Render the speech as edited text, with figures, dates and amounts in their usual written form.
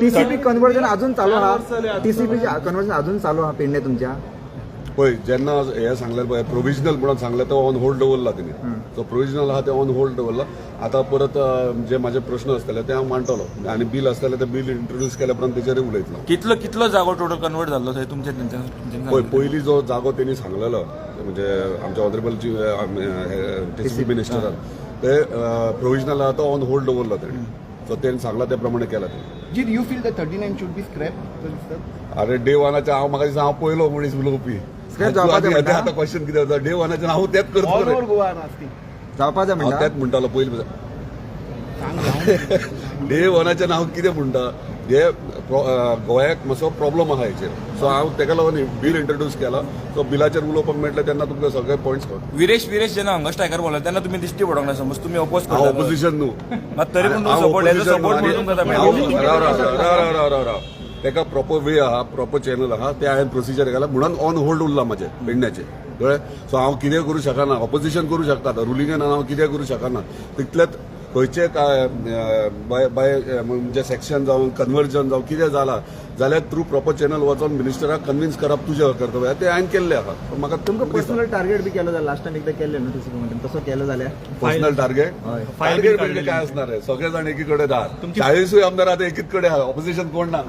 TCP conversion अजून चालू हा टीसीपी कन्वर्जन अजून चालू हा पेंडे तुमच्या पळय जेन्ना हे सांगलें पळय प्रोविजनल म्हणून सांगलें तो ऑन होल्ड दवरला तेणी सो प्रोविजनल आहा ते ऑन होल्ड दवरला आतां परत जे म्हाजे प्रश्न आसतले ते हांव मांडटलो आनी बील आसतलें ते बील इंट्रोड्यूस केल्या उपरांत तेचेरूय उलयतलो कितलो जागो टोटल कन्वर्ट जाल्लो थंय तुमच्या पळय पयलीं जो जागो तेणी सांगलेलो म्हणजे आमच्या ऑनरेबल टीसीपी मिनिस्टरान ते प्रोविजनल आहा तो ऑन होल्ड दवरला तेणी सो तेणी सांगला त्या प्रमाणे केला तेणी Did you feel that 39 should be scrapped? अरे डे वनाच्या हांव म्हाका दिसता हांव पयलो मनीस उलोवपी Scrap जावपाचें म्हणटा? आतां क्वेश्चन कितें जाता डे वनाच्यान हांव तेंच करता All रे. over Goa nasty. जावपाचें हांव म्हणटा तेंच म्हणटालो पयलीं डे वनाच्यान हांव कितें म्हणटा हे गोंयाक मातसो प्रॉब्लम आहा हेचेर सो हांव तेका लागून बील इंट्रोड्यूस केला सो बिलाचेर उलोवपाक मेळटलें तेन्ना तुमकां सगळे पॉयंट्स कळटा विरेश जेन्ना हंगर स्ट्रायकर बोला तेन्ना तुम्ही दिश्टी पडोंक ना समज तुम्ही अपोज हांव करता ऑपोजिशन न्हू मात तरी पूण सपोर्ट एज अ सपोर्ट म्हणून तुमकां मेळटा राव तेका प्रॉपर वे आहा प्रॉपर चॅनल आहा ते हांवें प्रोसिजर केला म्हणून ऑन होल्ड उरला म्हाजें पेडण्याचें कळ्ळें सो हांव कितें करूं शकना ऑपोजिशन करूं शकता रुलिंगेन हांव कितें करूं शकना तितलेंच खंयचे म्हणजे सेक्शन जावं कन्वर्जन जावं कितें जालां जाल्यार थ्रू प्रॉपर चॅनल वचोन मिनिस्टराक कन्विन्स करप तुजें कर्तव्य ते हांवें केल्लें आहा म्हाका तुमकां पर्सनल टार्गेट बी केलो जाल्यार लास्ट टायम एकदा केल्लें न्हू टीसीपी म्हणून तसो केलो जाल्यार पर्सनल टार्गेट हय टार्गेट म्हणजे काय असणार आहे सगळे जाण एकीकडे आहात 40 आमदार आता एकीकडे आहात ऑपोजिशन कोण ना